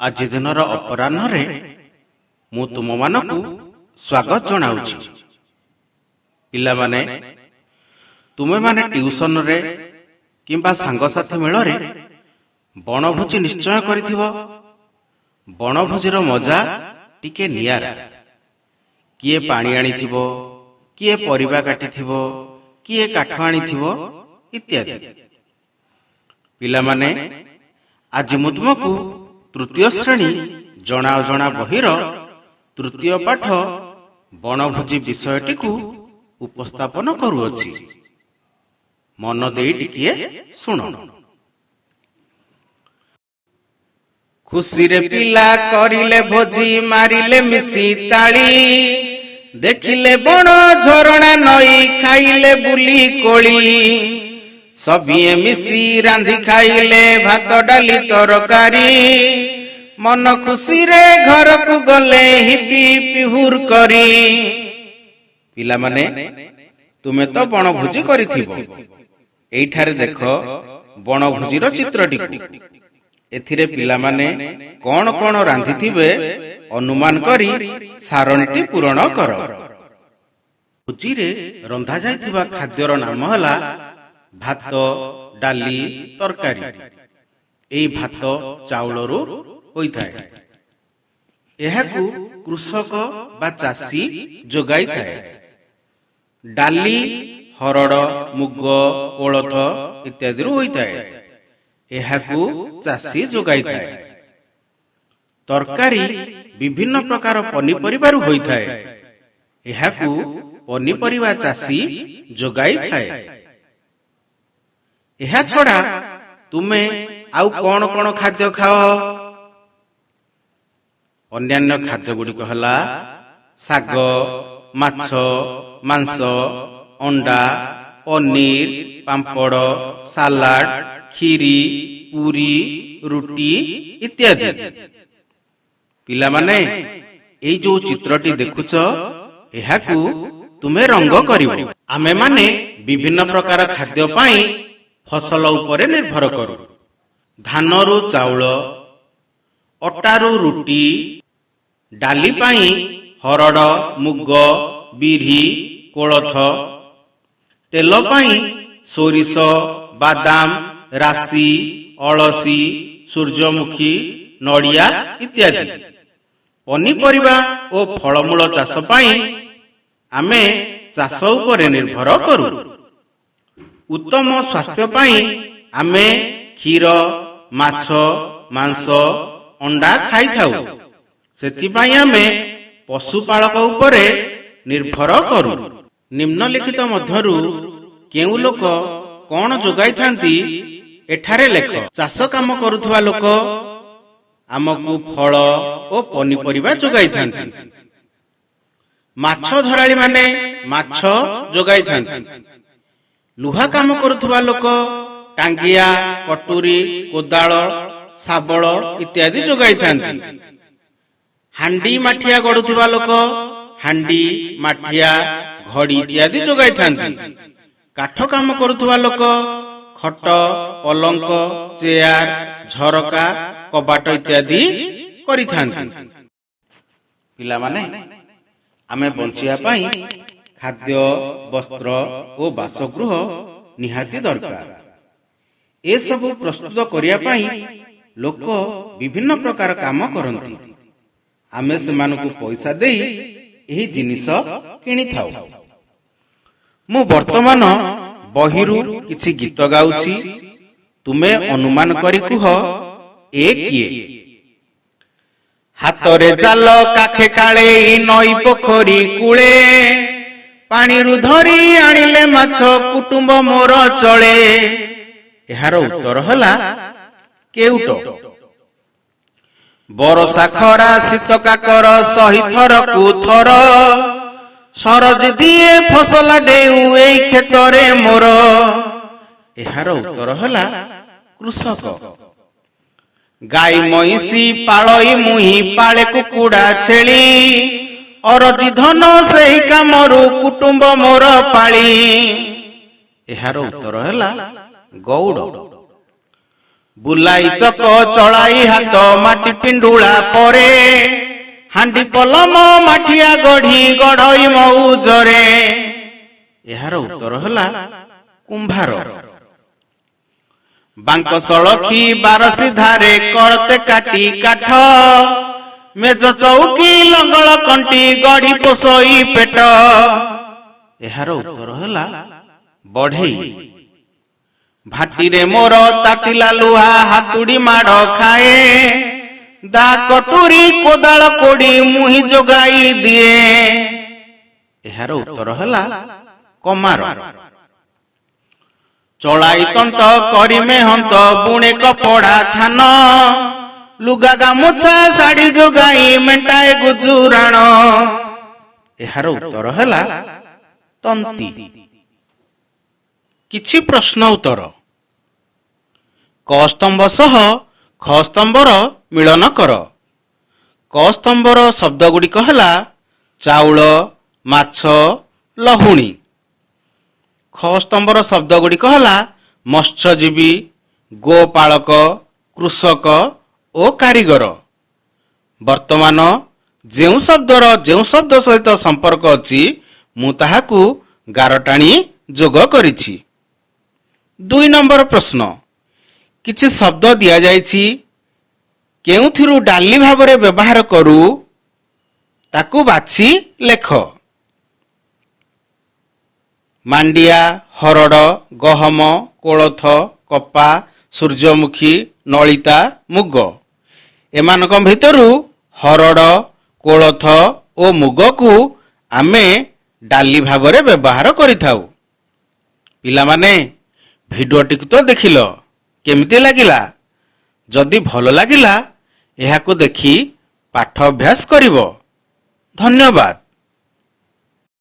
ଆଜି ଦିନର ଅପରାହ୍ନରେ ମୁଁ ତୁମମାନଙ୍କୁ ସ୍ୱାଗତ ଜଣାଉଛି। ପିଲାମାନେ, ତୁମେମାନେ ଟ୍ୟୁସନରେ କିମ୍ବା ସାଙ୍ଗସାଥି ମେଳରେ ବଣଭୋଜି ନିଶ୍ଚୟ କରିଥିବ। ବଣଭୋଜିର ମଜା ଟିକେ ନିଆରା। କିଏ ପାଣି ଆଣିଥିବ, କିଏ ପରିବା କାଟିଥିବ, କିଏ କାଠ ଆଣିଥିବ ଇତ୍ୟାଦି। ପିଲାମାନେ, ଆଜି ମୁଁ ତୁମକୁ ତୃତୀୟ ଶ୍ରେଣୀ ଜଣା ଅଜଣା ବହିର ତୃତୀୟ ପାଠ ବଣଭୋଜି ବିଷୟଟିକୁ ଉପସ୍ଥାପନ କରୁଅଛି। ମନ ଦେଇ ଟିକିଏ ଶୁଣ। ଖୁସିରେ ପିଲା କରିଲେ ଭୋଜି, ମାରିଲେ ମିଶି ତାଳି, ଦେଖିଲେ ବଣ ଝରଣା ନଈ, ଖାଇଲେ ବୁଲି କୋଳି, ସଭିଏ ମିଶି ରାନ୍ଧି ଖାଇଲେ ଭାତ ଡାଲି ତରକାରୀ, ମନ ଖୁସିରେ ଘରକୁ ଗଲେ ହିପି ପିହୁର କରି। ପିଲାମାନେ, ତୁମେ ତ ବଣଭୋଜି କରିଥିବ। ଏଇଠାରେ ଦେଖ ବଣଭୋଜିର ଚିତ୍ରଟିକୁ। ଏଥିରେ ପିଲାମାନେ କଣ କଣ ରାନ୍ଧିଥିବେ ଅନୁମାନ କରି ସାରଣୀଟି ପୂରଣ କର। ଭୋଜିରେ ରନ୍ଧାଯାଇଥିବା ଖାଦ୍ୟର ନାମ ହେଲା ଭାତ, ଡାଲି, ତରକାରୀ। ଏହି ଭାତ ଚାଉଳରୁ ହୋଇଥାଏ। ଏହାକୁ କୃଷକ ବା ଚାଷୀ ଯୋଗାଇଥାଏ। ଡାଲି ହରଡ଼, ମୁଗ, କୋଳଥ ଇତ୍ୟାଦିରୁ ହୋଇଥାଏ। ଏହାକୁ ଚାଷୀ ଯୋଗାଇଥାଏ। ତରକାରୀ ବିଭିନ୍ନ ପ୍ରକାର ପନିପରିବାରୁ ହୋଇଥାଏ। ଏହାକୁ ପନିପରିବା ଚାଷୀ ଯୋଗାଇଥାଏ। ଏହା ଛଡ଼ା ତୁମେ ଆଉ କଣ କଣ ଖାଦ୍ୟ ଖାଅ? ଅନ୍ୟାନ୍ୟ ଖାଦ୍ୟ ଗୁଡ଼ିକ ହେଲା ଶାଗ, ମାଛ, ମାଂସ, ଅଣ୍ଡା, ପନିର, ପାମ୍ପଡ଼, ସାଲାଡ, ଖିରି, ପୁରୀ, ରୁଟି ଇତ୍ୟାଦି। ପିଲାମାନେ, ଏଇ ଯୋଉ ଚିତ୍ରଟି ଦେଖୁଛ, ଏହାକୁ ତୁମେ ରଙ୍ଗ କରିବ। ଆମେମାନେ ବିଭିନ୍ନ ପ୍ରକାର ଖାଦ୍ୟ ପାଇଁ ଫସଲ ଉପରେ ନିର୍ଭର କରୁ। ଧାନରୁ ଚାଉଳ, ଅଟାରୁ ରୁଟି, ଡାଲି ପାଇଁ ହରଡ଼, ମୁଗ, ବିରି, କୋଳଥ, ତେଲ ପାଇଁ ସୋରିଷ, ବାଦାମ, ରାଶି, ଅଳସୀ, ସୂର୍ଯ୍ୟମୁଖୀ, ନଡ଼ିଆ ଇତ୍ୟାଦି। ପନିପରିବା ଓ ଫଳମୂଳ ଚାଷ ପାଇଁ ଆମେ ଚାଷ ଉପରେ ନିର୍ଭର କରୁ। ଉତ୍ତମ ସ୍ୱାସ୍ଥ୍ୟ ପାଇଁ ଆମେ କ୍ଷୀର, ମାଛ, ମାଂସ, ଅଣ୍ଡା ଖାଇଥାଉ। ସେଥିପାଇଁ ଆମେ ପଶୁପାଳକ ଉପରେ ନିର୍ଭର କରୁ। ନିମ୍ନଲିଖିତ ମଧ୍ୟରୁ କେଉଁ ଲୋକ କଣ ଯୋଗାଇଥାନ୍ତି ଏଠାରେ ଲେଖ। ଚାଷ କାମ କରୁଥିବା ଲୋକ ଆମକୁ ଫଳ ଓ ପନିପରିବା ଯୋଗାଇଥାନ୍ତି। ମାଛ ଧରାଳି ମାନେ ମାଛ ଯୋଗାଇଥାନ୍ତି। ଲୁହା କାମ କରୁଥିବା ଲୋକ ଟାଙ୍ଗିଆ, କଟୁରୀ, କୋଦାଳ, ଶାବଳ ଇତ୍ୟାଦି ଯୋଗାଇଥାନ୍ତି। ହାଣ୍ଡି ମାଠିଆ ଗଢୁଥିବା ଲୋକ ହାଣ୍ଡି, ମାଠିଆ, ଘଡ଼ି ଇତ୍ୟାଦି ଯୋଗାଇଥାନ୍ତି। କାଠ କାମ କରୁଥିବା ଲୋକ ଖଟ, ପଲଙ୍କ, ଚେୟାର, ଝରକା, କବାଟ ଇତ୍ୟାଦି କରିଥାନ୍ତି। ପିଲାମାନେ, ଆମେ ବଞ୍ଚିବା ପାଇଁ ଖାଦ୍ୟ, ବସ୍ତ୍ର ଓ ବାସଗୃହ ନିହାତି ଦରକାର। ଏସବୁ ପ୍ରସ୍ତୁତ କରିବା ପାଇଁ ଲୋକ ବିଭିନ୍ନ ପ୍ରକାର କାମ କରନ୍ତି। ଆମେ ସେମାନଙ୍କୁ ପଇସା ଦେଇ ଏହି ଜିନିଷ କିଣିଥାଉ। ମୁଁ ବର୍ତ୍ତମାନ ବହିରୁ କିଛି ଗୀତ ଗାଉଛି। ତୁମେ ଅନୁମାନ କରି କୁହ, ଏ କିଏ? ହାତରେ ଜାଲ, କାଖେ କାଳେଇ, ନଈ ପୋଖରୀ କୂଳେ, ପାଣିରୁ ଧରି ଆଣିଲେ ମାଛ, କୁଟୁମ୍ବ ମୋର ଚଳେ। ଏହାର ଉତ୍ତର ହେଲା କେଉଟ। ବରଷା ଖରା ଶୀତ କାକର, ସହି ଥରକୁ ଥର, ସରଜ ଦିଏ ଫସଲ ଡେଉ, ଏଇ କ୍ଷେତରେ ମୋର। ଏହାର ଉତ୍ତର ହେଲା କୃଷକ। ଗାଈ ମଇଁଷି ପାଳଇ ମୁହିଁ, ପାଳେ କୁକୁଡ଼ା ଛେଳି, ଅରଜି ଧନ ସେହି କାମରୁ, କୁଟୁମ୍ବ ମୋର ପାଳି। ଏହାର ଉତ୍ତର ହେଲା ଗଉଡ଼। ବୁଲାଇ ଚକ ଚଳାଇ ହାତ ମାଟି ପିଣ୍ଡୁଳା ପରେ ହାଣ୍ଡି ପଲମ ମାଠିଆ ଗଢି ଗଢଇ ମଉଜରେ। ଏହାର ଉତ୍ତର ହେଲା କୁମ୍ଭାର। ବାଙ୍କ ସଳଖି ବାରସି ଧାରେ କରତେ କାଟି କାଠ ମେଜ ଚୌକି ଲଙ୍ଗଳ କଣ୍ଟି ଗଢି ପୋଷଇ ପେଟ। ଏହାର ଉତ୍ତର ହେଲା ବଢେଇ। ଭାଟିରେ ମୋର ତାତିଲା ଲୁହା ହାତୁଡି ମାଡ଼ ଖାଏ ଦା କଟୁରୀ କୋଦାଳ କୋଡି ମୁହିଁ ଯୋଗାଇ ଦିଏ। ଏହାର ଉତ୍ତର ହେଲା କମାର। ଚଳାଇ ତନ୍ତ କରି ମେହନ୍ତ ବୁଣେ କପଡା ଥାନ ଲୁଗା ଗାମୁଛା ଶାଢୀ ଯୋଗାଇ ମେଣ୍ଟାଏ ଗୁଜୁରାଣ। ଏହାର ଉତ୍ତର ହେଲା ତନ୍ତୀ। କିଛି ପ୍ରଶ୍ନ ଉତ୍ତର। କ ସ୍ତମ୍ଭ ସହ ଖ ସ୍ତମ୍ଭର ମିଳନ କର। କ ସ୍ତମ୍ଭର ଶବ୍ଦ ଗୁଡ଼ିକ ହେଲା ଚାଉଳ, ମାଛ, ଲହୁଣୀ। ଖ ସ୍ତମ୍ଭର ଶବ୍ଦ ଗୁଡ଼ିକ ହେଲା ମତ୍ସ୍ୟଜୀବୀ, ଗୋପାଳକ, କୃଷକ ଓ କାରିଗର। ବର୍ତ୍ତମାନ ଯେଉଁ ଶବ୍ଦର ଯେଉଁ ଶବ୍ଦ ସହିତ ସମ୍ପର୍କ ଅଛି ମୁଁ ତାହାକୁ ଗାର ଟାଣି ଯୋଗ କରିଛି। 2 ନମ୍ବର ପ୍ରଶ୍ନ। କିଛି ଶବ୍ଦ ଦିଆଯାଇଛି, କେଉଁଥିରୁ ଡାଲି ଭାବରେ ବ୍ୟବହାର କରୁ ତାକୁ ବାଛି ଲେଖ। ମାଣ୍ଡିଆ, ହରଡ଼, ଗହମ, କୋଳଥ, କପା, ସୂର୍ଯ୍ୟମୁଖୀ, ନଳିତା, ମୁଗ। ଏମାନଙ୍କ ଭିତରୁ ହରଡ଼, କୋଳଥ ଓ ମୁଗକୁ ଆମେ ଡାଲି ଭାବରେ ବ୍ୟବହାର କରିଥାଉ। ପିଲାମାନେ ଭିଡିଓଟିକୁ ତ ଦେଖିଲ, କେମିତି ଲାଗିଲା? ଯଦି ଭଲ ଲାଗିଲା ଏହାକୁ ଦେଖି ପାଠ ଅଭ୍ୟାସ କରିବ। ଧନ୍ୟବାଦ।